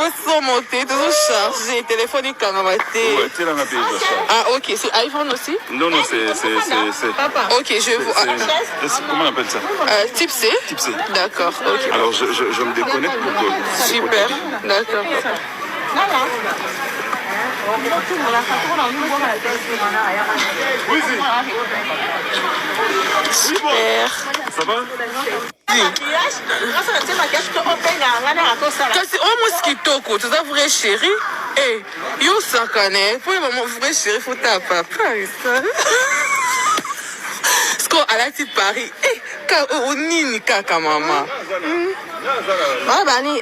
Sans monter, toujours chargé, téléphone et caméra. Ah, ok, c'est iPhone aussi? Non, c'est. Ok, je vois. Comment on appelle ça? Type C? Type C. D'accord, ok. Alors, je me déconnecte pour que. Super, d'accord. Super. Ça va? Kasi almost kitoko, tu as vrai chéri? Eh, yo sakane, pour le moment vrai chéri, faut ta papa, ça. Sko alati Paris. Eh, ka nini kaka mama.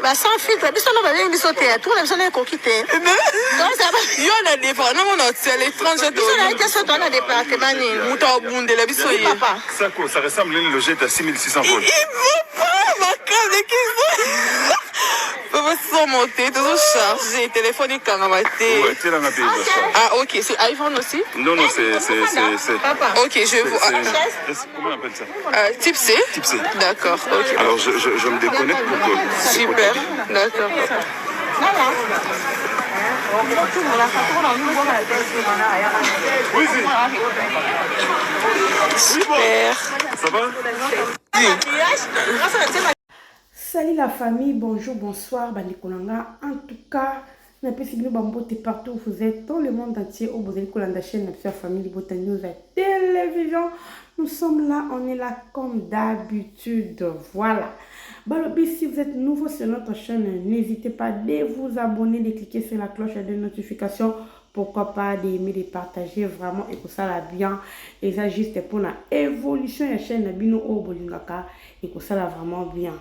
Bah sans filtre, biso no bale biso te, tout le biso na kokite. Donc ça va. Yo na départ, non on a tel étranger de. Biso na été so na département ni. Muta obunde la biso ye. Papa. Ça ressemble à une logette à 6600 volts. Il veut pas ma carte qui Papa sans monter, toujours chargé, téléphone et caméra. Ah, ok, c'est iPhone aussi? Non, c'est. Ok, je vois. Comment on appelle ça? Type C? Type C. D'accord, ok. Alors, je me déconnecte pour que. Super, d'accord. Super. Ça va? Salut la famille, bonjour, bonsoir, Banikolanga. En tout cas, n'a pas signé Bambote partout où vous êtes, dans le monde entier, au Bozeli Kolanda chaîne, la famille Bota News à télévision. Nous sommes là, on est là comme d'habitude. Voilà. Balobi, si vous êtes nouveau sur notre chaîne, n'hésitez pas de vous abonner, de cliquer sur la cloche de notification. Pourquoi pas d'aimer, de partager vraiment et que ça va bien. Et ça juste pour la évolution de la chaîne Bino au Bolingaka et que ça va vraiment bien.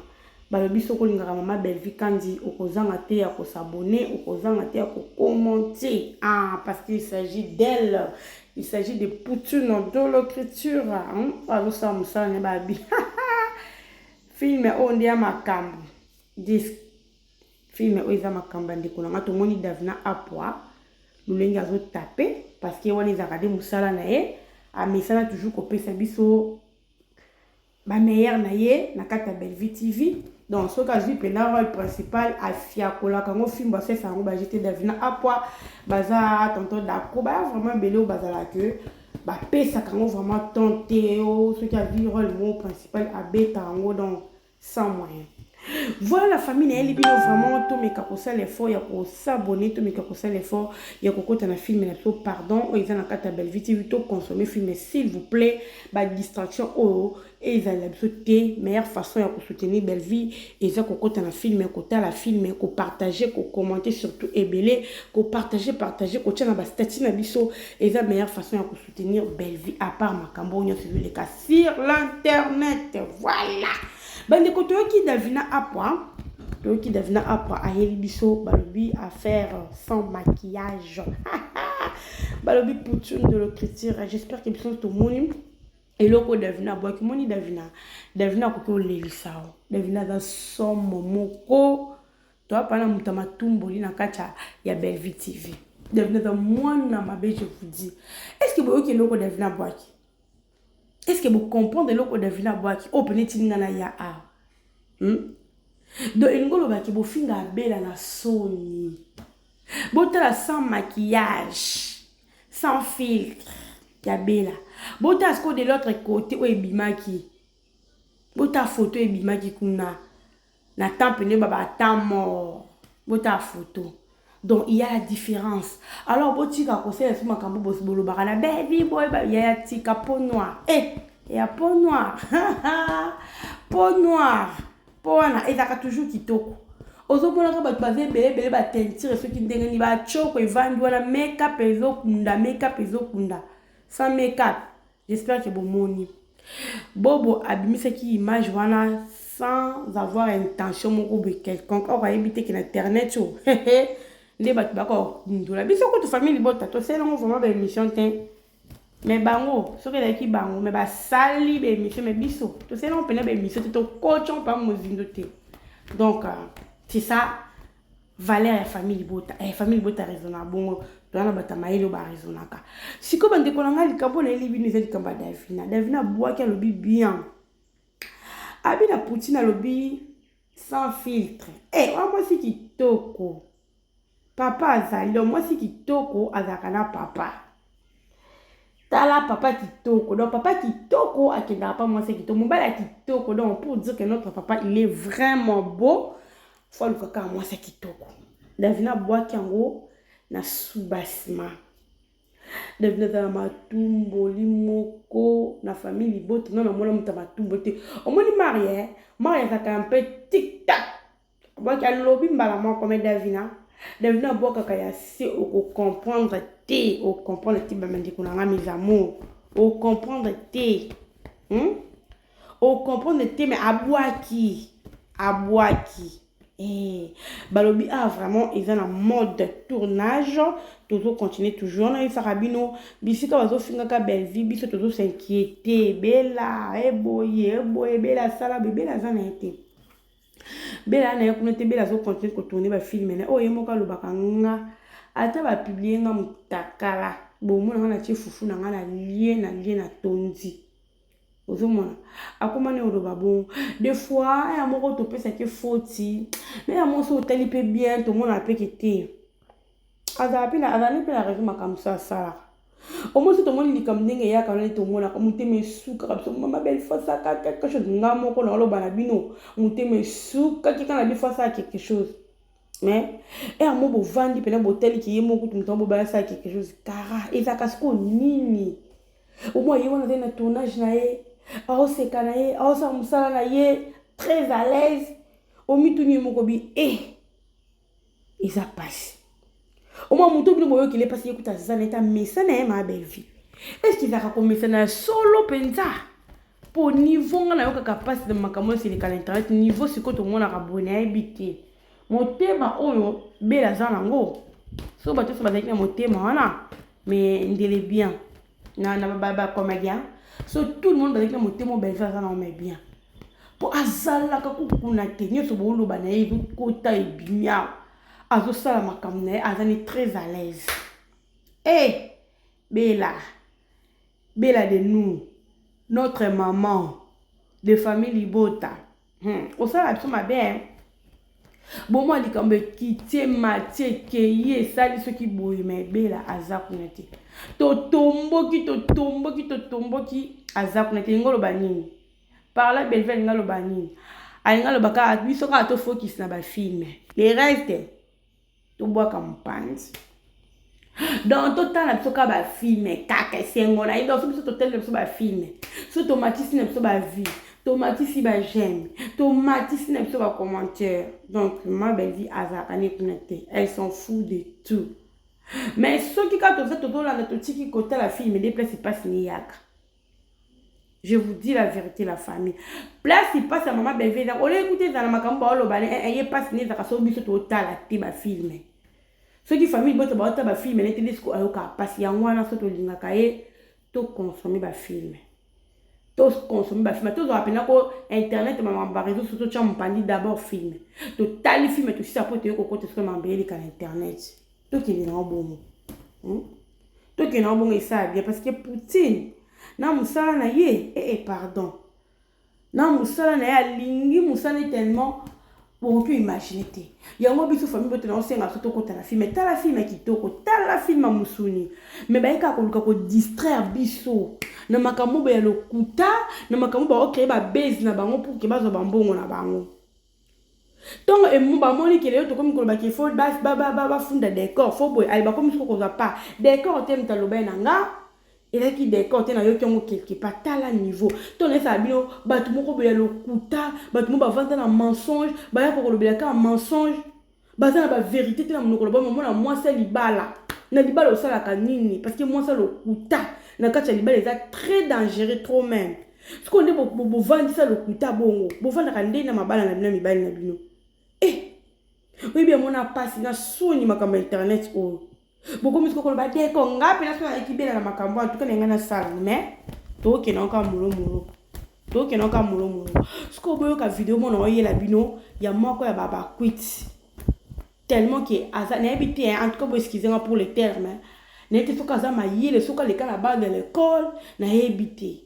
Balobi soko lingaka mama belle vie kandi okozanga te ya ko s'abonner, okozanga te ya ko commenter. Ah, parce qu'il s'agit d'elle. Il s'agit de Poutine dans l'écriture. Alors ça me ça ne babi. Film on dia makambo. Disque. Film o iza makambo ndiko na to moni davina apwa. Lulenga zo taper parce que wani zakade musala na ye. A mesana toujours ko pesa biso ba meilleur na ye na kata Belle Vie TV. Donc ce cas vu le rôle principal à Fiakola quand on film bah c'est ça on va jeter davina apwa baza tonton dako bah vraiment belé au bazala que bah pesa quand on vraiment tenter ce qui a vu le rôle principal à beta en donc sans moyen. Voilà la famille elle bino vraiment tout mais kako ça l'effort ya ko s'abonner tout mais kako ça l'effort ya ko kota na film na to pardon ils en a kata Belle Vie TV to consommer film s'il vous plaît ba distraction et ils ont sauté meilleure façon ya ko soutenir Belle Vie et ça ko kota na film ko ta la film ko partager ko commenter surtout ébélé ko partager ko tient na ba statut na biso et ça meilleure façon ya ko soutenir Belle Vie à part makambo nya sur les cas sur l'internet voilà. Bande ko toki davina apwa a biso balobi à faire sans maquillage. Balobi Poutine de l'écriture. J'espère que biso to moni et loko davina bois ki moni davina ko lelisao davina za somo moko to apana mutama tumboli na kacha ya Belle Vie TV davina za mwana mabe je vous dis est-ce que boyo ki loko davina bois ki est-ce que vous comprenez le code de vina boaki opener tinga ya a donc ngolo baki bo finga bela na soni botala sans maquillage sans filtre ya bela bota sko de l'autre côté o ebimaki bota photo ebimaki kuna na tampene baba tamo bota photo. Donc il y a la différence. Alors botika conseil sur makambo boss bolo bakana baby boy il y a tika peau noire. Il y a peau noire. Peau noire. Peau na ezaka toujours kitoko. Ozomona ka bat baze belé ba teinture ceux qui ndenge ni ba choko evandi wana make-up ezokunda. Sans make-up. J'espère que bomoni. Bobo abimise ki image wana sans avoir intention moko be quelconque. On va éviter que l'internet cho. Les bako ndula biso ko to famille bota to c'est non vraiment ba émission ten mais bango so que qui bango mais ba sali ba émission mais biso to c'est non pena ba émission to coachon pas mozindo te donc c'est ça valeur ya famille bota famille bota raisonna bongo to na bata mailo ba raisonnaka siko bande ko nga likambo na libi ni zeli kamba davina bois qui lobi bien abina Poutine lobi sans filtre moi si kitoko papa azali moi si kitoko azalaka na papa tala papa kitoko donc papa kitoko akendaka pas moi c'est kitoko mobala kitoko donc pour dire que notre papa il est vraiment beau faut le kaka moi c'est kitoko davina boaki yango na subasima davina za matumbo limoko na famille libote non na mona muta matumbo te omoni marie ça un peu tic tac boaki alobi mbala moko mais davina boaka kaya si au comprendre te au comprendre te bamandi kunanga mes amours au comprendre te au comprendre te mais abwaki balobi vraiment ils ont un mode de tournage toujours continuer toujours na farabino bisika bazo fingaka belle vie biso toujours s'inquiéter bela eboye bela sala bela zana été bela na yakuna te bela zo continuer ko tourner ba film na o yemoka lobaka nga ata ba publier nga mutakala bomo na na chifufu na nga na lie na tondi ozomona akomane oloba bon des fois ya moko to pesa ke foti mais ya mo so tali pe bien to mona pe kete azali pe la raison comme ça au moins to moni likam ndenge ya kana to mona ko muteme suka kabso mama belle fosa ka quelque chose ngamo ko na loba na bino muteme suka ki kana bi fosa quelque chose mais et à mo bo vandi pe na botel ki yemo ko tumtombo ba sa quelque chose kara eza kasko nini au moins yemo na tournage na ye c'est canaille ça musala na ye très à l'aise au mituni mokobi et ça passe au moins mon tout boyo qu'il est passé écoute ça n'était mais ça n'est ma belle vie est-ce qu'il va commencer na solo penza pour niveau na yo kaka passe de makamo sur le internet niveau c'est quoi tout le monde a abonné habité mon thème oyo bela zanango so bato so bazaki na mon thème wana mais ndele bien na baba comédien so tout le monde va dire que mon thème belle ça on met bien pour azala ka kukuna te nyoso bolo bana ye kota e binya azo sala makamne azani très à l'aise bela de nous notre maman de famille Libota au sala absolument bien bon moi dit comme qui tie matie keye sali ce qui boye mais bela azakunete to tomboki azakunete ngolo banini par la belle veine ngalo banini ngalo baka biso ka to focus na ba film les restes to bois campagne dans total na biso ka ba film kaka sengo na ido biso total na biso ba film so tomatisi na biso ba vie tomatisi ba j'aime tomatisi na biso ba commentaire donc ma belle vie azakane kunete elle s'en fout de tout mais ceux qui quand vous êtes autour là de qui côté la fille me déplace pas signer je vous dis la vérité la famille place il passe à maman belle vie on écouter dans la makambo olo bane y pas signer ça so biso total la te ba film ceux qui famille boto ba ta ba film ne te disco ayoka passe ya ngwana so to lingaka ye to consommer ba film to consommer ba film to zo apena ko internet maman ba réseau surtout cha mpandi d'abord film to tali film to si ça peut te ko côté sur mambeli ka internet tout qui est dans bon tout qui est dans bon et ça bien parce que Poutine na musala na ye pardon na musala na ya lingi musala tellement pour que imaginer te yango biso famille bote na osenga soto kota na film ta la film kitoko ta la film musuni mais ba eka ko luka ko distraire biso na makambo ya lokuta na makambo ba o créer ba base na bango pour que bazo bambongo na bango. Donc et mon bamoni qui est comme kolba qui faut ba funda décor faut boy alba comme ce qu'on va pas décor thème taloba nanga et là qui décor tena yo kyongo quelque part tala niveau ton ça bino batu moko boya lokuta batu mo ba vendre na mensonge ba ya ko kolobela ka mensonge ba za na ba vérité tena monoko loba mo na moi c'est libala na libala osala ka nini parce que moi ça lokuta na kacha libala est très dangereux trop même ce qu'on dit bo vendre ça lokuta bongo bo vendre ka ndena mabala na bino mibali na bino. Oui bien mon a passé na soni makamba internet o beaucoup mis ko ba de ko ngapi na sona ekibela na makambo en tout cas ngana sala mais to ke na ka mulo sko boyo ka vidéo mon o yela bino ya moko ya baba quit tellement que aza na habité en tout cas excusez-moi pour les termes n'était so kaza ma yele so ka le kana ba de l'école na habité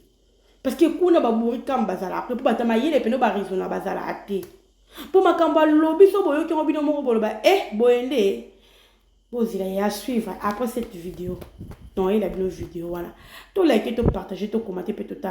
parce que kuna ba buri kamba bazala après pour batama yele peno ba raisonna bazala até pour makamba lobby so boyo ki obino moko boloba boyende Vous allez à suivre après cette vidéo. Donc, il a une vidéo, voilà. Tout liker, tout partager, tout commenter, tout